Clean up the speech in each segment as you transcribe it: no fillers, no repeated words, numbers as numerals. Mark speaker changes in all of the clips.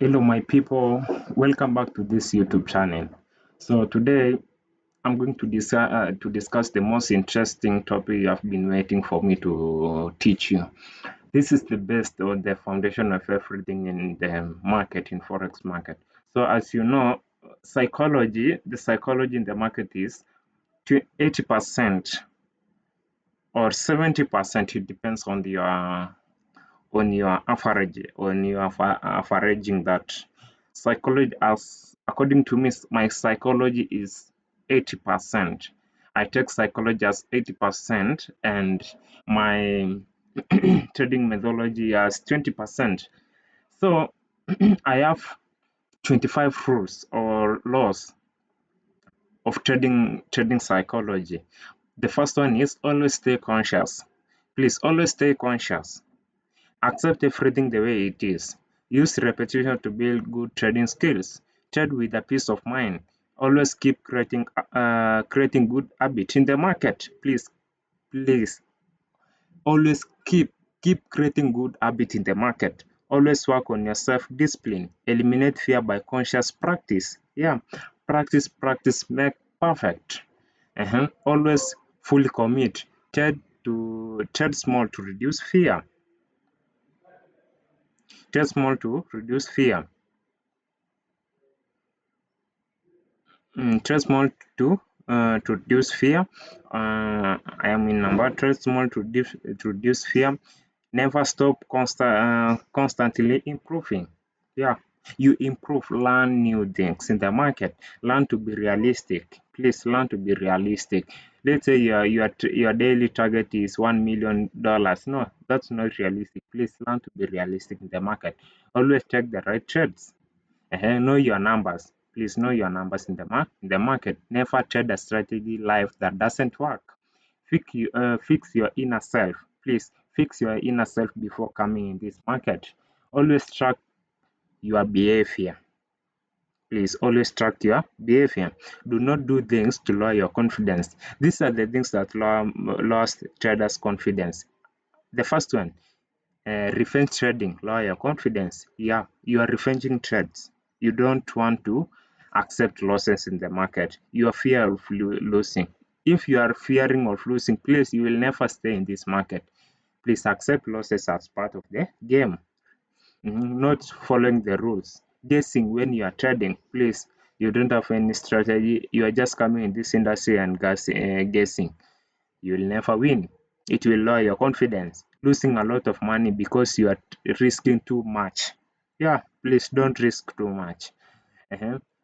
Speaker 1: Hello, my people. Welcome back to this YouTube channel. So today I'm going to discuss the most interesting topic you have been waiting for me to teach you. This is the best or the foundation of everything in the market, in forex market. So as you know, the psychology in the market is to 80% or 70%. It depends on your averaging that psychology. As according to me, my psychology is 80%. I take psychology as 80% and my trading methodology as 20%. So I have 25 rules or laws of trading psychology. The first one is always stay conscious. Please always stay conscious. Accept everything the way it is. Use repetition to build good trading skills. Trade with a peace of mind. Always keep creating good habit in the market. Please, always keep creating good habit in the market. Always work on your self-discipline. Eliminate fear by conscious practice. Yeah, practice make perfect. Always fully commit. Trade small to reduce fear. Trade small to reduce fear. Trade small to reduce fear. I am in number. Trade small to reduce fear. Never stop constantly improving. Yeah, you improve, learn new things in the market. Learn to be realistic. Please learn to be realistic. Let's say your daily target is $1 million. No, that's not realistic. Please learn to be realistic in the market. Always take the right trades. Know your numbers. Please know your numbers in the market. Never trade a strategy life that doesn't work. Fix your inner self. Please fix your inner self before coming in this market. Always track your behavior. Please always track your behavior. Do not do things to lower your confidence. These are the things that lost traders' confidence. The first one, revenge trading, lower your confidence. Yeah, you are revenging trades. You don't want to accept losses in the market. You are fear of losing. If you are fearing of losing, please, you will never stay in this market. Please accept losses as part of the game. Not following the rules. Guessing when you are trading, please, you don't have any strategy. You are just coming in this industry and guessing. You will never win. It will lower your confidence, losing a lot of money because you are risking too much. Yeah, please don't risk too much.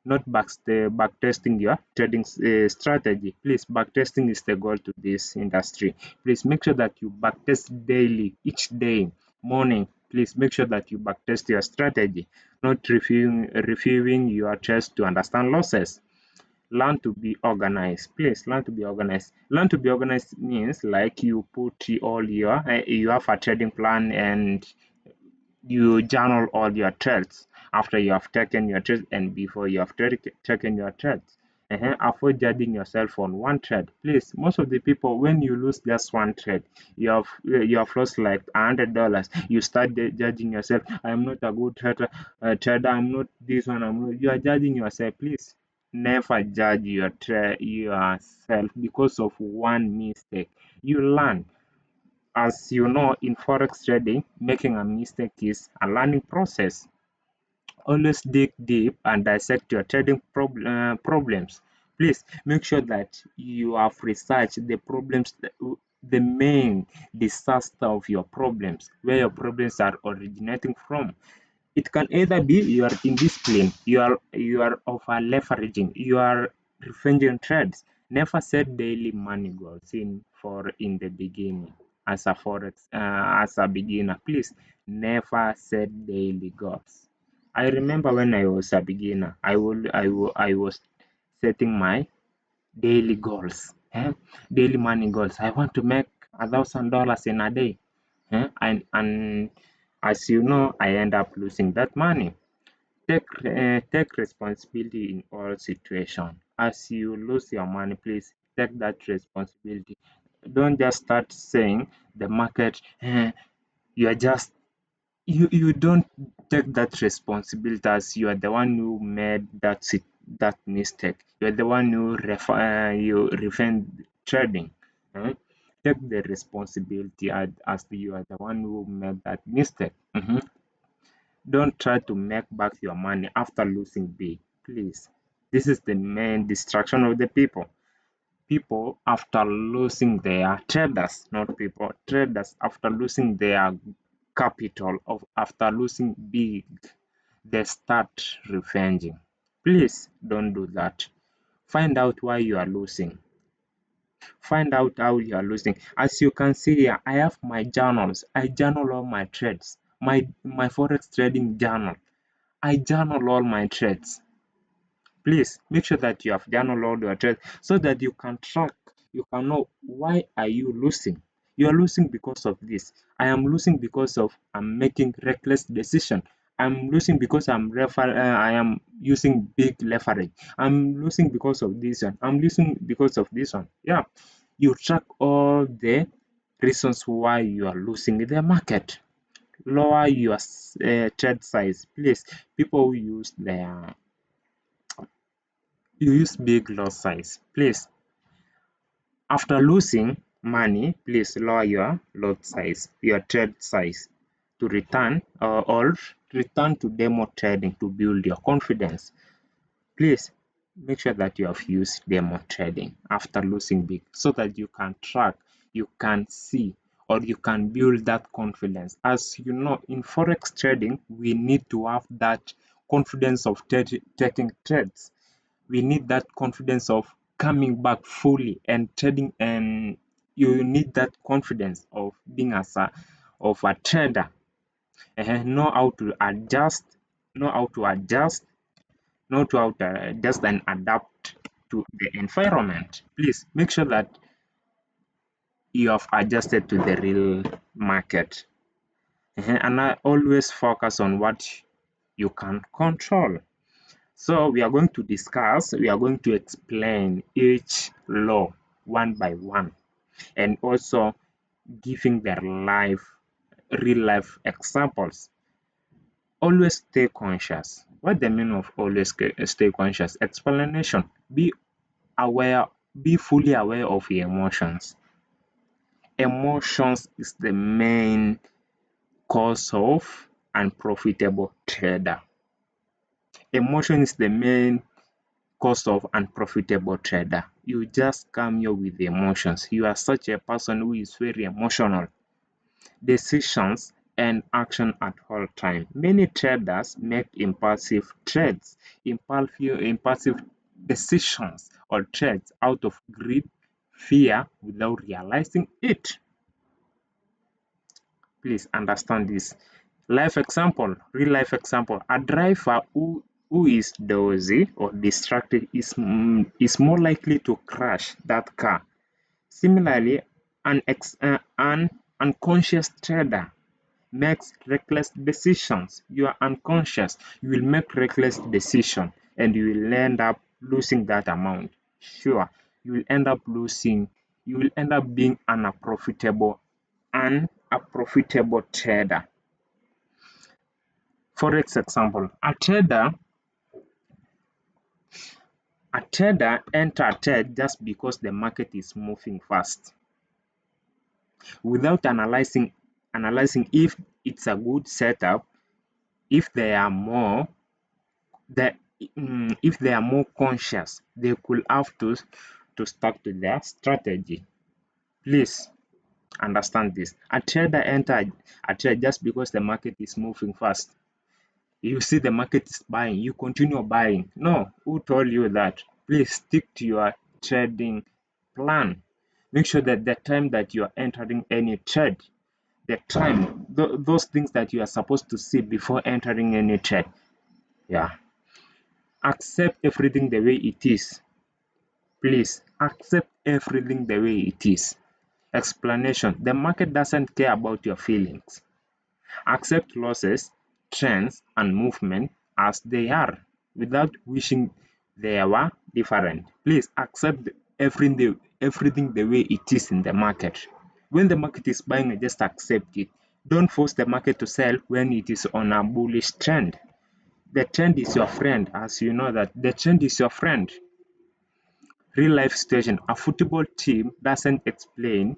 Speaker 1: Not backtesting your trading strategy. Please, backtesting is the goal to this industry. Please make sure that you backtest daily, each day, morning. Please make sure that you backtest your strategy, not reviewing your trades to understand losses. Learn to be organized. Please learn to be organized. Learn to be organized means like you put all you have a trading plan and you journal all your trades after you have taken your trades and before you have taken your trades. Avoid judging yourself on one trade. Please, most of the people, when you lose just one trade, you have lost like $100. You start judging yourself. I am not a good trader. I'm not this one. You are judging yourself. Please, never judge yourself because of one mistake. You learn. As you know, in forex trading, making a mistake is a learning process. Always dig deep and dissect your trading problems. Please make sure that you have researched the problems, the main disaster of your problems, where your problems are originating from. It can either be you are indisciplined, you are over leveraging, you are revenging trades. Never set daily money goals in the beginning as a beginner. Please never set daily goals. I remember when I was a beginner, I was setting my daily goals, daily money goals. I want to make $1,000 in a day, and as you know, I end up losing that money. Take responsibility in all situations. As you lose your money, please take that responsibility. Don't just start saying the market. You are just you don't. Take that responsibility as you are the one who made that mistake. You are the one who you refund trading. eh? Take the responsibility as you are the one who made that mistake. Don't try to make back your money after losing big, please. This is the main distraction of the people. People after losing their traders, not people, traders after losing their capital of after losing big, they start revenging. Please don't do that. Find out why you are losing. Find out how you are losing. As you can see here, I have my journals. I journal all my trades. My forex trading journal. I journal all my trades. Please make sure that you have journaled all your trades so that you can track, you can know why are you losing. You are losing because of this. I am losing because of I'm making reckless decision. I'm losing because I am using big leverage. I'm losing because of this one. I'm losing because of this one. Yeah, you track all the reasons why you are losing in the market. Lower your trade size, please. People who use their you use big lot size. Please, after losing money, please lower your lot size, your trade size to return or return to demo trading to build your confidence. Please make sure that you have used demo trading after losing big so that you can track, you can see, or you can build that confidence. As you know, in forex trading, we need to have that confidence of taking trades. We need that confidence of coming back fully and trading, and you need that confidence of being a trader. Know how to adjust, know how to adjust, know how to adjust and adapt to the environment. Please make sure that you have adjusted to the real market. And I always focus on what you can control. So we are going to discuss, we are going to explain each law one by one, and also giving their real life examples. Always stay conscious. What the meaning of always stay conscious? Explanation. Aware, be fully aware of your emotions. Emotions is the main cause of unprofitable trader. Emotion is the main cost of unprofitable trader. You just come here with the emotions. You are such a person who is very emotional. Decisions and action at all time. Many traders make impulsive trades, impulsive decisions or trades out of greed, fear without realizing it. Please understand this. Real life example. A driver who is dozy or distracted is more likely to crash that car. Similarly, an unconscious trader makes reckless decisions. You are unconscious, you will make reckless decision and you will end up losing that amount. Sure, you will end up losing, you will end up being unprofitable trader. Forex example, a trader enter a trade just because the market is moving fast without analyzing if it's a good setup, if they are more that if they are more conscious, they could have to stuck to their strategy. Please understand this. A trader enter a trade just because the market is moving fast. You see the market is buying, you continue buying. No, who told you that? Please stick to your trading plan. Make sure that the time that you are entering any trade, the time, those things that you are supposed to see before entering any trade. Yeah. Accept everything the way it is. Please accept everything the way it is. Explanation. The market doesn't care about your feelings. Accept losses, trends, and movement as they are without wishing they were different. Please accept everything the way it is in the market. When the market is buying, just accept it. Don't force the market to sell when it is on a bullish trend. The trend is your friend, as you know that the trend is your friend. Real life situation. A football team doesn't explain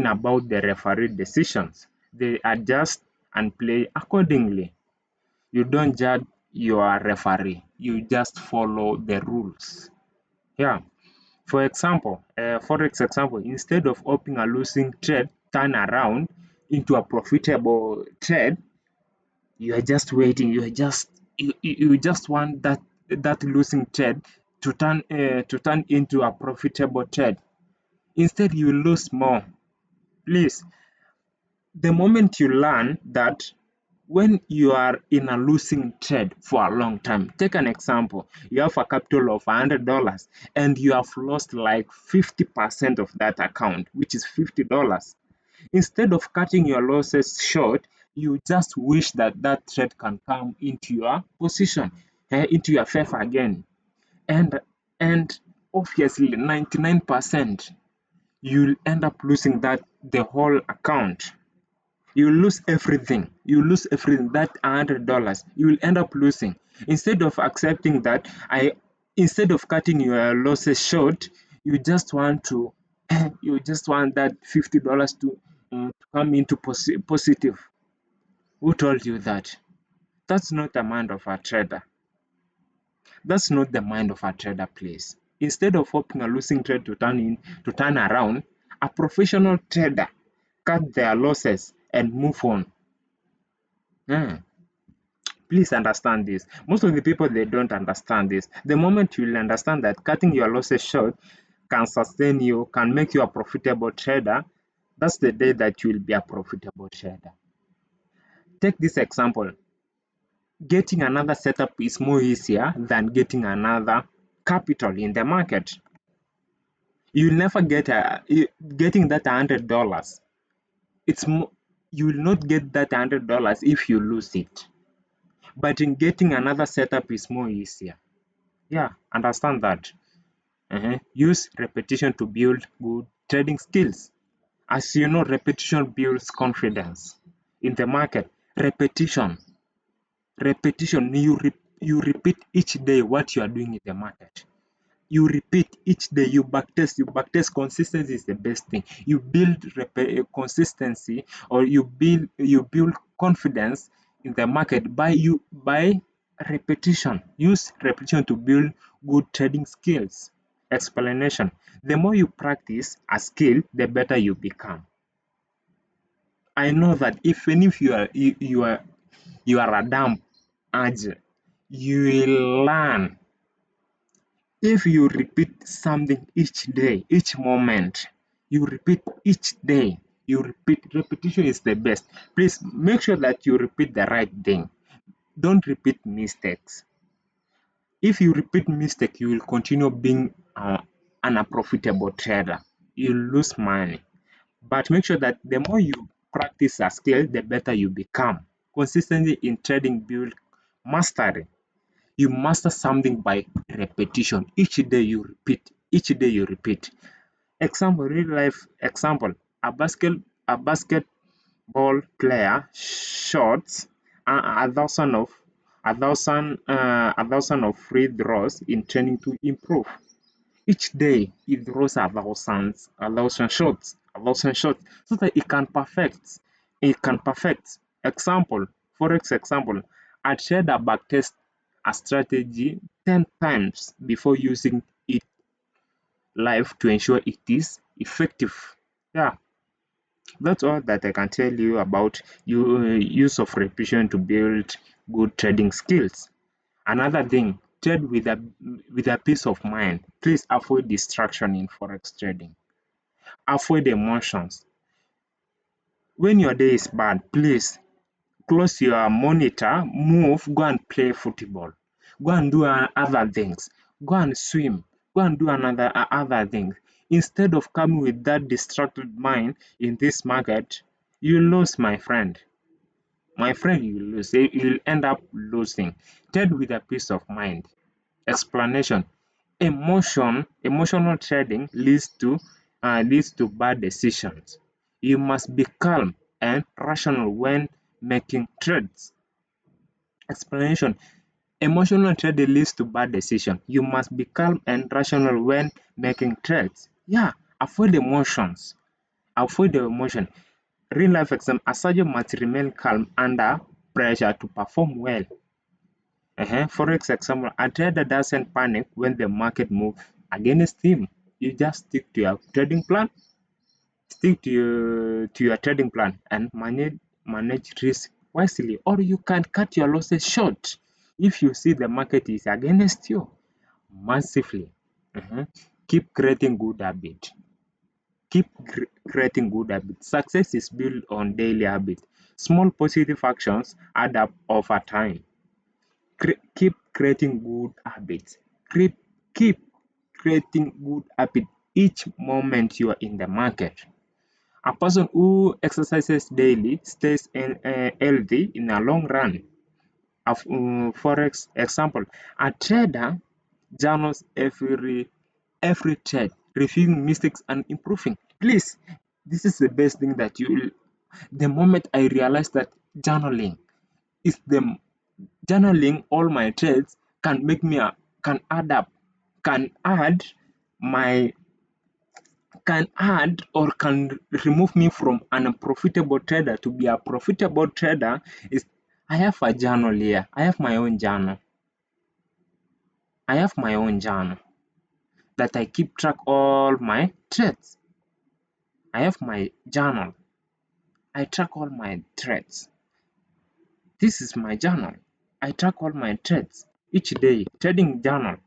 Speaker 1: about the referee decisions. They adjust and play accordingly. You don't judge your referee. You just follow the rules. Yeah. For example, forex example, instead of opening a losing trade, turn around into a profitable trade. You are just waiting. You just want that losing trade to turn into a profitable trade. Instead, you lose more. Please, the moment you learn that when you are in a losing trade for a long time, take an example. You have a capital of $100 and you have lost like 50% of that account, which is $50. Instead of cutting your losses short, you just wish that that trade can come into your position, into your favor again. And and obviously 99% you'll end up losing that the whole account. You lose everything. You lose everything. That $100 you will end up losing. Instead of accepting that, instead of cutting your losses short, you just want to you just want that $50 to come into positive. Who told you that? That's not the mind of a trader. That's not the mind of a trader, please. Instead of hoping a losing trade to turn around, a professional trader cut their losses and move on. Hmm. Please understand this. Most of the people they don't understand this. The moment you'll understand that cutting your losses short can sustain you, can make you a profitable trader, that's the day that you will be a profitable trader. Take this example. Getting another setup is more easier than getting another capital in the market. You'll never getting that $100. It's more, you will not get that $100 if you lose it. But in getting another setup is more easier. Yeah, understand that. Use repetition to build good trading skills. As you know, repetition builds confidence in the market. Repetition. You repeat each day what you are doing in the market. You repeat each day. You backtest. Consistency is the best thing. You build consistency, or you build confidence in the market by repetition. Use repetition to build good trading skills. Explanation: the more you practice a skill, the better you become. I know that even if you are a dumb age, you will learn. If you repeat something each day, each moment, you repeat each day, you repeat. Repetition is the best. Please make sure that you repeat the right thing. Don't repeat mistakes. If you repeat mistake, you will continue being an unprofitable trader. You lose money. But make sure that the more you practice a skill, the better you become. Consistency in trading build mastery. You master something by repetition. Each day you repeat. Each day you repeat. Example, real life example. A basketball player shoots a thousand of free throws in training to improve. Each day he throws a thousand shots, so that he can perfect. Example, forex example. A trader backtest a strategy 10 times before using it live to ensure it is effective. Yeah, that's all that I can tell you about use of repetition to build good trading skills. Another thing, trade with a peace of mind. Please avoid distraction in forex trading. Avoid emotions. When your day is bad, please close your monitor, move, go and play football. Go and do other things. Go and swim. Go and do other things. Instead of coming with that distracted mind in this market, you lose, my friend. My friend, you lose. You'll end up losing. Trade with a peace of mind. Explanation: emotional trading leads to bad decisions. You must be calm. and rational when making trades. Explanation: emotional trading leads to bad decision. You must be calm and rational when making trades. Yeah, avoid emotions. Avoid the emotion. Real life example: a surgeon must remain calm under pressure to perform well. Forex example: a trader doesn't panic when the market moves against him. You just stick to your trading plan. Stick to your trading plan and manage risk wisely, or you can cut your losses short if you see the market is against you massively. Mhm. Keep creating good habit. Keep creating good habits. Success is built on daily habits. Small positive actions add up over time. Keep creating good habits. Keep creating good habits each moment you are in the market. A person who exercises daily stays healthy in a long run. Forex example: a trader journals every trade, reviewing mistakes and improving. Please, this is the best thing that you will. The moment I realized that is the journaling all my trades can make me can add up, can add my can add or can remove me from an unprofitable trader to be a profitable trader is I have a journal here. I have my own journal. I have my own journal that I keep track all my trades. I have my journal. I track all my trades. This is my journal. I track all my trades each day. Trading journal.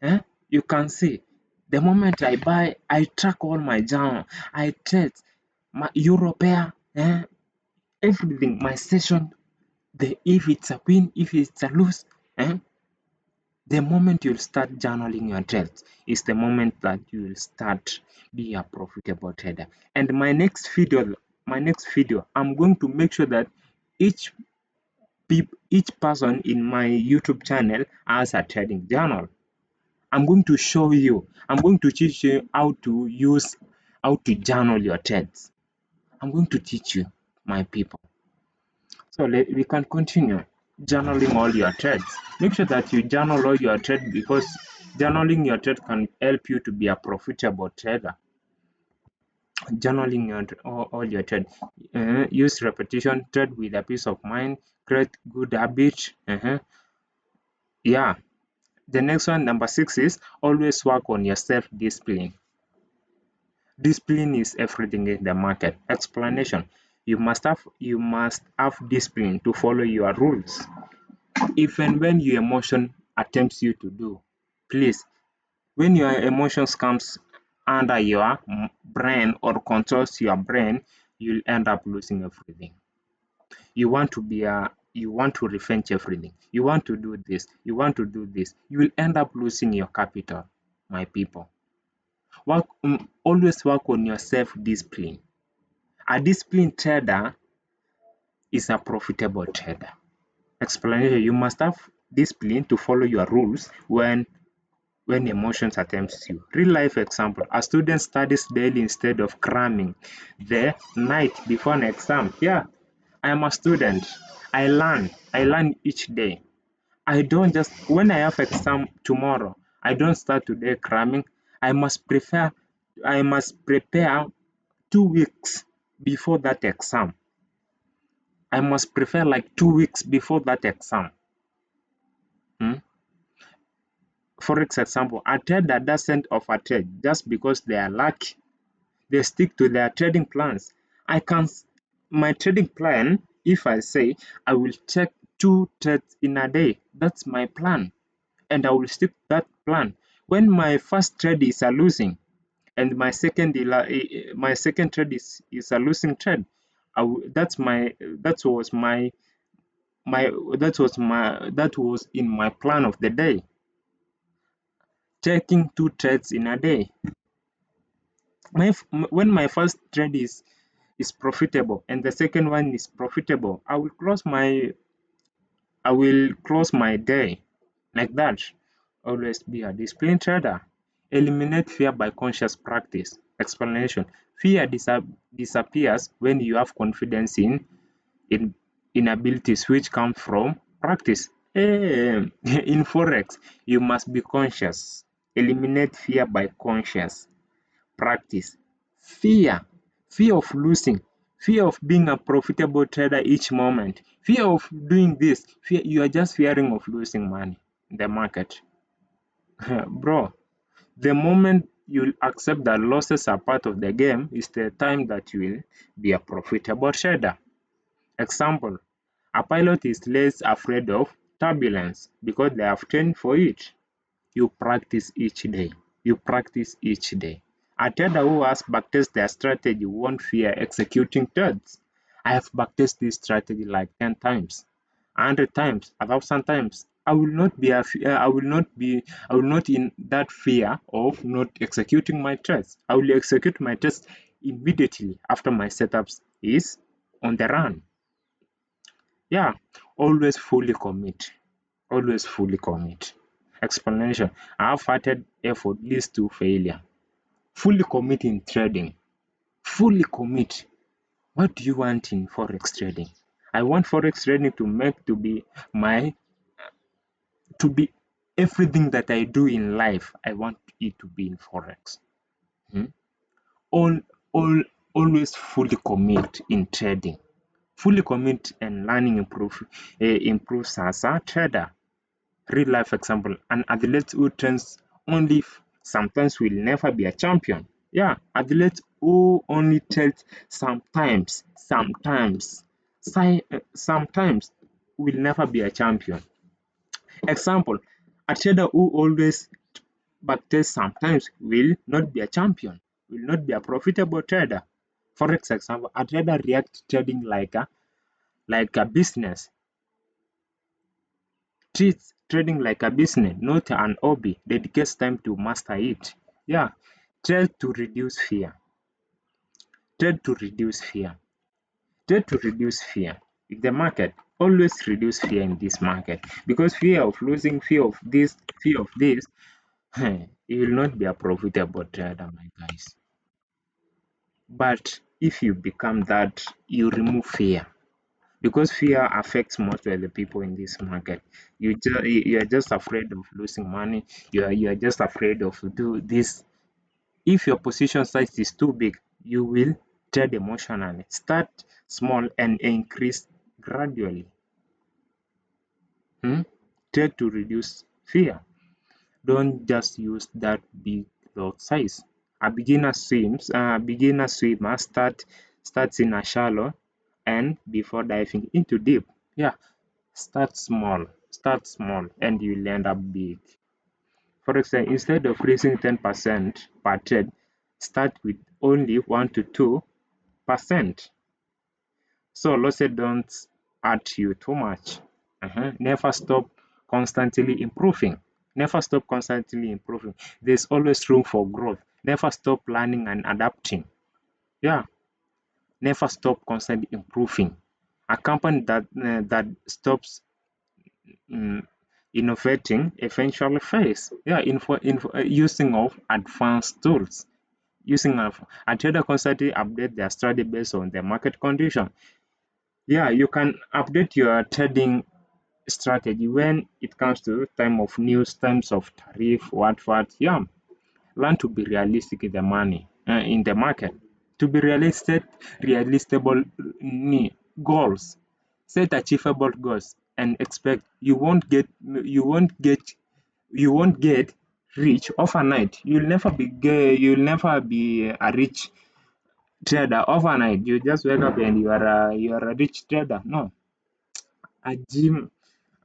Speaker 1: Eh? You can see the moment I buy, I track all my journal. I trade my euro pair, everything, my session, if it's a win, if it's a lose. The moment you'll start journaling your trades is the moment that you will start be a profitable trader. And my next video, I'm going to make sure that each each person in my YouTube channel has a trading journal. I'm going to show you, I'm going to teach you how to journal your trades. I'm going to teach you, my people. So we can continue journaling all your trades. Make sure that you journal all your trades because journaling your trade can help you to be a profitable trader. Journaling all your trade. Use repetition, trade with a peace of mind, create good habits. Yeah. The next one, number 6, is always work on your self-discipline. Discipline is everything in the market. Explanation: you must have discipline to follow your rules. Even when your emotion attempts you to do. Please, when your emotions comes under your brain or controls your brain, you'll end up losing everything. You want to revenge everything. You want to do this. You want to do this. You will end up losing your capital, my people. Always work on your self-discipline. A disciplined trader is a profitable trader. Explanation: you must have discipline to follow your rules when emotions attempts you. Real life example: a student studies daily instead of cramming the night before an exam. Yeah, I am a student. I learn each day. I don't just when I have exam tomorrow, I don't start today cramming. I must prefer I must prepare 2 weeks before that exam. I must prepare like 2 weeks before that exam. Hmm? For example, a trader doesn't overtrade just because they are lucky. They stick to their trading plans. I can my trading plan, if I say I will check 2 trades in a day, that's my plan. And I will stick to that plan. When my first trade is a losing and my second trade is a losing trade, that was in my plan of the day. Checking 2 trades in a day. When my first trade is profitable and the second one is profitable, I will close my day like that. Always be a disciplined trader. Eliminate fear by conscious practice. Explanation: fear disappears when you have confidence in in abilities which come from practice. In forex, you must be conscious. Eliminate fear by conscious practice. Fear, fear of losing, fear of being a profitable trader each moment, fear of doing this, fear you are just fearing of losing money in the market. Bro, the moment you accept that losses are part of the game is the time that you will be a profitable trader. Example: a pilot is less afraid of turbulence because they have trained for it. You practice each day. You practice each day. A trader who has backtested their strategy won't fear executing trades. I have backtested this strategy like 10 times, 100 times, 1,000 times. I will not in that fear of not executing my trades. I will execute my trades immediately after my setups is on the run. Yeah, always fully commit. Always fully commit. Explanation: half-hearted effort leads to failure. Fully commit in trading. Fully commit. What do you want in forex trading? I want forex trading my to be everything that I do in life. I want it to be in forex. Hmm? All, all, always fully commit in trading. Fully commit and learning improves as a trader. Real life example: an athlete who trains only sometimes will never be a champion. Yeah, athlete who only trains sometimes will never be a champion. Example: a trader who always backtests sometimes will not be a champion, will not be a profitable trader. For example, a trader reacts trading like a business, treats trading like a business, not an hobby, dedicates time to master it. Yeah, trade to reduce fear. Trade to reduce fear. Trade to reduce fear. In the market, always reduce fear in this market because fear of losing, fear of this, you will not be a profitable trader, my guys. But if you become that, you remove fear because fear affects most of the people in this market. You are just afraid of losing money. You are just afraid of do this. If your position size is too big, you will trade emotionally. Start small and increase gradually. Hmm? Trade to reduce fear. Don't just use that big lot size. A beginner swimmer starts in a shallow and before diving into deep. Yeah, start small, and you'll end up big. For example, instead of raising 10% per trade, start with only 1 to 2%. So losses don't hurt you too much. Never stop constantly improving. Never stop constantly improving. There's always room for growth. Never stop learning and adapting. Yeah, never stop constantly improving. A company that stops mm, innovating eventually fails. Yeah, using of advanced tools. Using of a trader constantly update their strategy based on the market condition. Yeah, you can update your trading strategy when it comes to time of news, times of tariff, what. Yeah, learn to be realistic in the market. To be realistic goals. Set achievable goals and expect you won't get rich overnight. You'll never be a rich trader overnight. You just wake up and you are a rich trader. No, a gym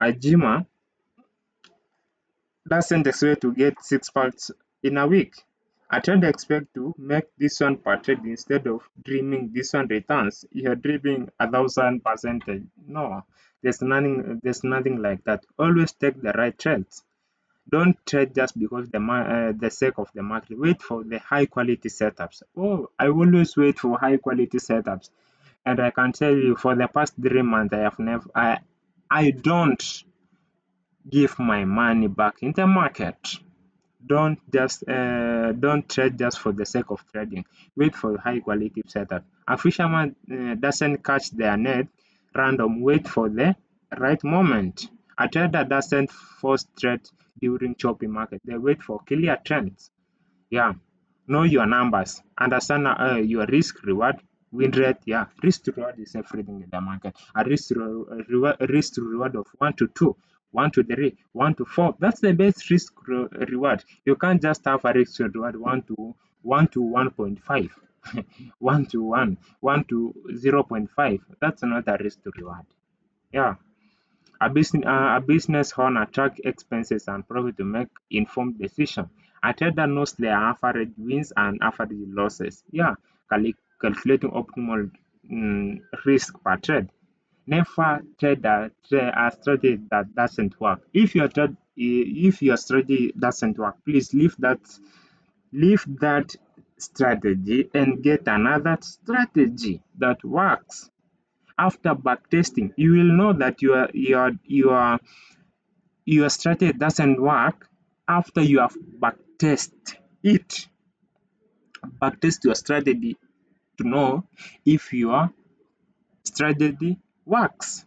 Speaker 1: a gymer doesn't expect to get six packs in a week. I tend to expect to make this one per trade instead of dreaming this one returns. You're dreaming 1,000%. No, there's nothing like that. Always take the right trades. Don't trade just because the sake of the market. Wait for the high quality setups. Oh, I always wait for high quality setups. And I can tell you for the past 3 months I don't give my money back in the market. Don't trade just for the sake of trading. Wait for high quality setup. A fisherman doesn't catch their net random. Wait for the right moment. A trader doesn't force trade during choppy market. They wait for clear trends. Yeah. Know your numbers. Understand your risk reward, win rate. Yeah. Risk to reward is everything in the market. A risk to reward of 1 to 2, 1 to 3, 1 to 4. That's the best risk reward. You can't just have a risk to reward 1 to 1.5. 1 to 1, 1 to 0.5. That's not a risk to reward. Yeah. A business owner track expenses and profit to make informed decision. A trader knows their average wins and average losses. Yeah, calculating optimal risk per trade. Never a strategy that doesn't work. If your strategy doesn't work, please leave that strategy and get another strategy that works. After backtesting, you will know that your strategy doesn't work after you have backtest it. Backtest your strategy to know if your strategy works.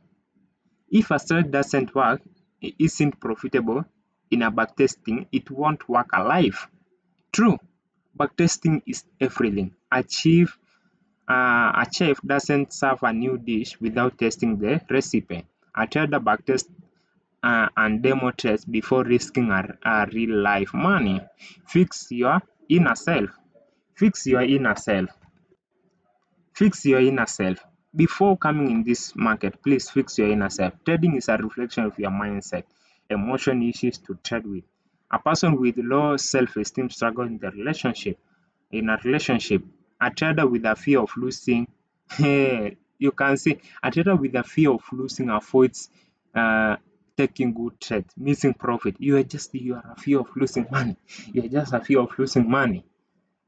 Speaker 1: If a strategy doesn't work, it isn't profitable in a backtesting, it won't work alive. True. Backtesting is everything. A chef doesn't serve a new dish without testing the recipe. A trader backtest and demo test before risking a real life money. Fix your inner self. Fix your inner self. Fix your inner self. Before coming in this market, please fix your inner self. Trading is a reflection of your mindset, emotion issues to trade with. A person with low self-esteem struggles in the relationship. In a relationship, a trader with a fear of losing, you can see a trader with a fear of losing avoids uh, taking good trades, missing profit. You are a fear of losing money. You are just a fear of losing money.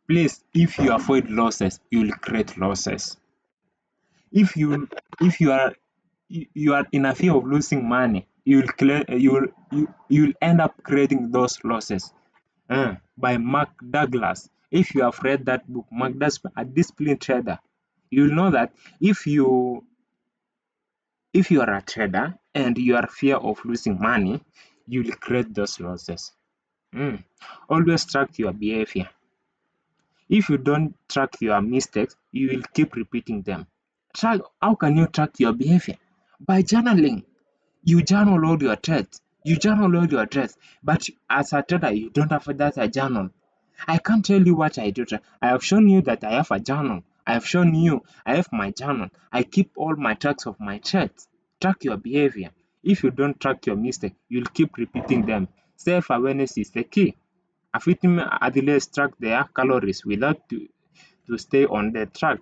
Speaker 1: Please, if you avoid losses, you will create losses. If you are in a fear of losing money, you will end up creating those losses. By Mark Douglas. If you have read that book, Mark Douglas, a disciplined trader, you will know that if you are a trader and you are fear of losing money, you will create those losses. Mm. Always track your behavior. If you don't track your mistakes, you will keep repeating them. How can you track your behavior? By journaling. You journal all your trades. You journal all your trades. But as a trader, you don't have that a journal. I can't tell you what I do. I have shown you that I have a journal. I have shown you I have my journal. I keep all my tracks of my trades. Track your behavior. If you don't track your mistake, you'll keep repeating them. Self-awareness is the key. A fitting athletes track their calories without to stay on the track.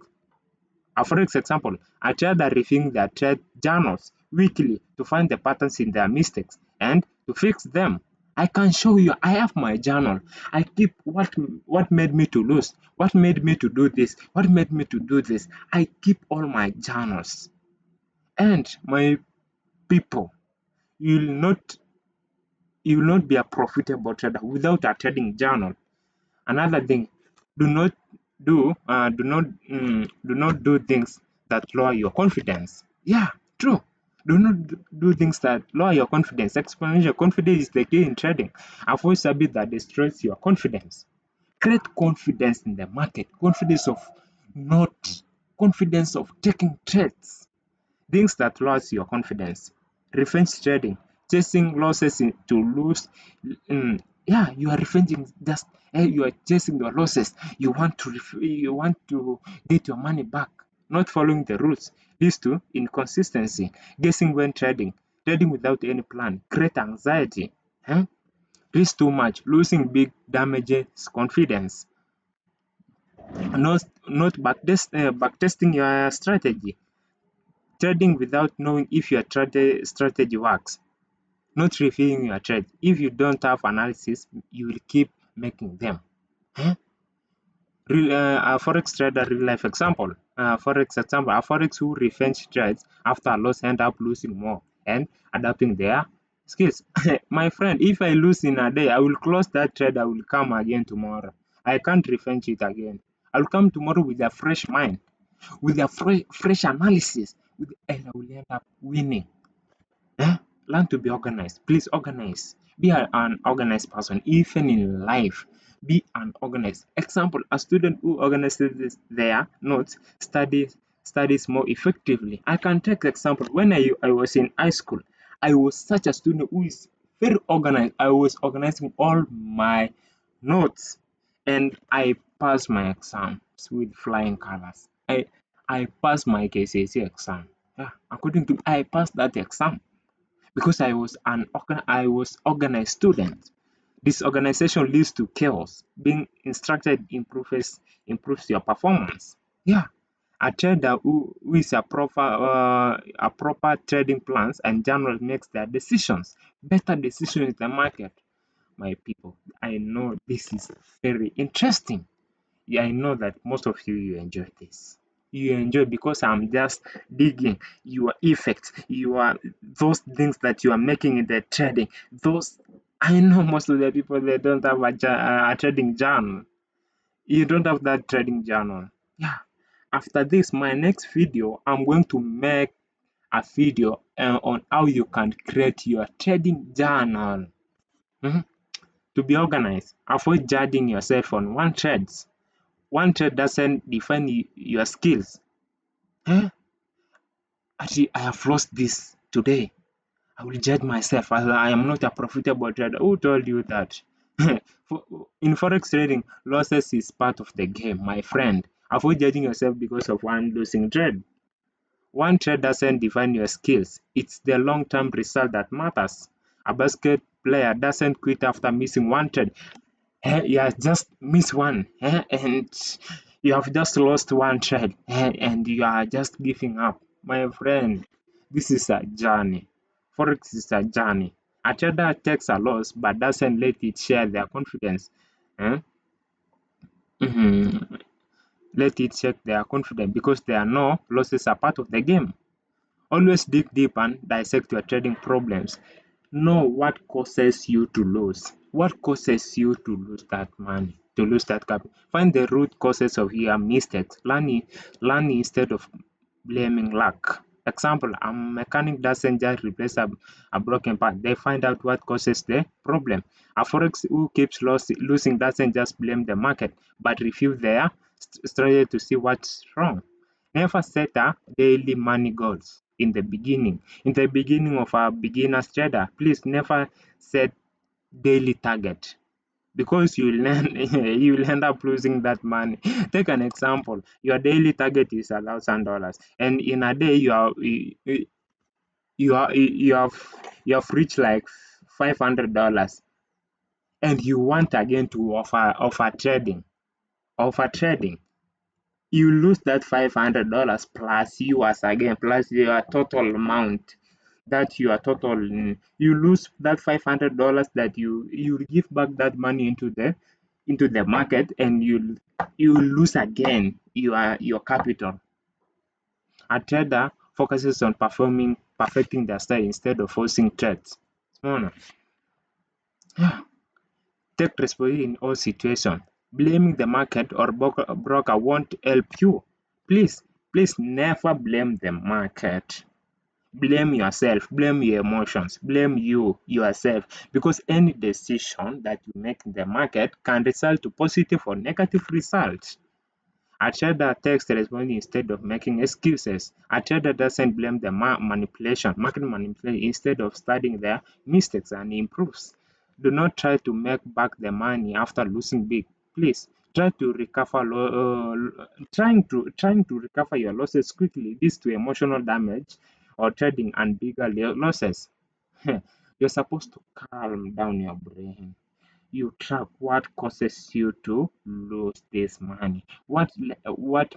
Speaker 1: For example, a trader reviewing their trade journals weekly to find the patterns in their mistakes and to fix them. I can show you. I have my journal. I keep what made me to lose, what made me to do this, what made me to do this. I keep all my journals. And my people, you'll not you'll not be a profitable trader without a trading journal. Another thing, do not do not do things that lower your confidence. Yeah, true. Do not do things that lower your confidence. Exponential confidence is the key in trading. Avoid habits that destroys your confidence. Create confidence in the market. Not confidence of taking trades. Things that lose your confidence. Revenge trading, chasing losses to lose. Yeah, you are revenging. Just you are chasing your losses. You want to get your money back. Not following the rules leads to inconsistency. Guessing when trading, trading without any plan, create anxiety. Risk too much, losing big damages confidence. Backtesting your strategy. Trading without knowing if your strategy works. Not reviewing your trade. If you don't have analysis, you will keep making them. Eh? A forex trader real life example. A forex who revenge trades after a loss end up losing more and adapting their Skills. My friend, if I lose in a day, I will close that trade. I will come again tomorrow. I can't revenge it again. I'll come tomorrow with a fresh mind, with a fresh analysis, and I will end up winning. Eh? Learn to be organized. Please organize. Be an organized person. Even in life, be an organized. Example: a student who organizes their notes studies more effectively. I can take example. When I was in high school, I was such a student who is very organized. I was organizing all my notes, and I passed my exams with flying colors. I passed my KCSE exam. Yeah, according to me, I passed that exam because I was organized student. Disorganization leads to chaos. Being instructed improves your performance. Yeah, a trader who is a proper trading plans and general makes their decisions. Better decisions in the market, my people. I know this is very interesting. Yeah, I know that most of you enjoy this. You enjoy because I'm just digging your effects, your those things that you are making in the trading. Those I know most of the people they don't have a trading journal. You don't have that trading journal. Yeah. After this, my next video, I'm going to make a video on how you can create your trading journal. Mhm. To be organized, avoid judging yourself on one trade. One trade doesn't define your skills. Eh? Actually, I have lost this today. I will judge myself as I am not a profitable trader. Who told you that? In forex trading, losses is part of the game, my friend. Avoid judging yourself because of one losing trade. One trade doesn't define your skills. It's the long-term result that matters. A basket player doesn't quit after missing one trade. You have just missed one, and you have just lost one trade, and you are just giving up. My friend, this is a journey. Forex is a journey. A trader takes a loss but doesn't let it share their confidence. Eh? Mhm. Let it shake their confidence because there are no losses are part of the game. Always dig deep and dissect your trading problems. Know what causes you to lose. What causes you to lose that money, to lose that capital. Find the root causes of your mistakes. Learn instead of blaming luck. Example, a mechanic doesn't just replace a broken part. They find out what causes the problem. A forex who keeps losing doesn't just blame the market, but review their strategy to see what's wrong. Never set a daily money goals in the beginning. In the beginning of a beginner's trader, please never set daily target because you will you will end up losing that money. Take an example. Your daily target is $1,000, and in a day you have reached like $500, and you want again to offer trading. You lose that $500 plus yours again, plus your total amount that you are total. You lose that $500 that you give back that money into the market, and you lose again your capital. A trader focuses on perfecting their style instead of forcing trades. Small. Take responsibility in all situations. Blaming the market or broker won't help you. Please, please never blame the market. Blame yourself, blame your emotions, blame yourself, because any decision that you make in the market can result to positive or negative results. A trader takes the responsibility instead of making excuses. A trader doesn't blame the market manipulation, instead of studying their mistakes and improves. Do not try to make back the money after losing big. Please try to recover. Trying to recover your losses quickly leads to emotional damage or trading and bigger losses. You're supposed to calm down your brain. You track what causes you to lose this money. What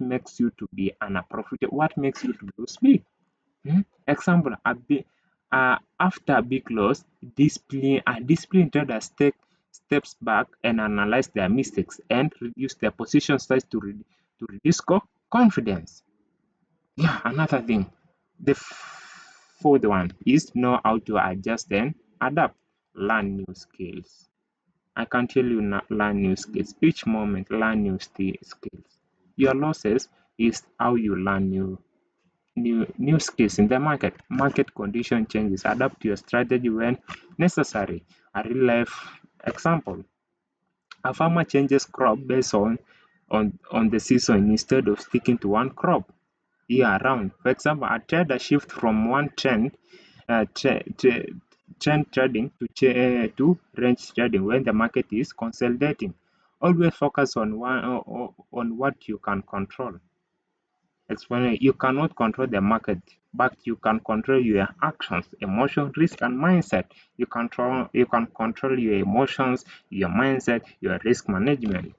Speaker 1: makes you to be unprofitable? What makes you to lose big? Example: after a big loss, disciplined traders take steps back and analyze their mistakes and reduce their position size to reduce confidence. Yeah, another thing. The fourth one is know how to adjust and Adapt, learn new skills. I can tell you now, learn new skills. Each moment, learn new skills. Your losses is how you learn new skills in the market. Market condition changes. Adapt your strategy when necessary. A real life example. A farmer changes crop based on the season instead of sticking to one crop year round. For example, a trader shift from one trend trading to range trading when the market is consolidating. Always focus on on what you can control. Explain, you cannot control the market, but you can control your actions, emotion, risk, and mindset. You can control your emotions, your mindset, your risk management.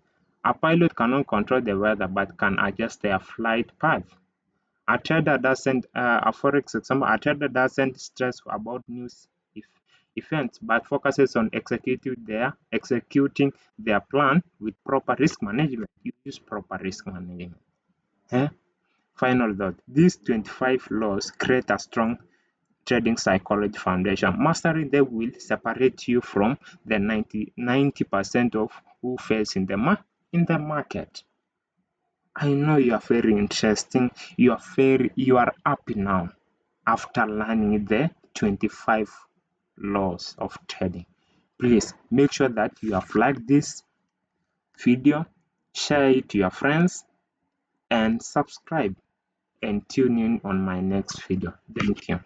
Speaker 1: A pilot cannot control the weather, but can adjust their flight path. A forex example, a trader doesn't stress about news if, events, but focuses on executing their plan with proper risk management. You use proper risk management. Eh? Final thought. These 25 laws create a strong trading psychology foundation. Mastering them will separate you from the 90% of who fails in the market. I know you are very interesting. You are happy now after learning the 25 laws of trading. Please make sure that you have liked this video, share it to your friends, and subscribe and tune in on my next video. Thank you.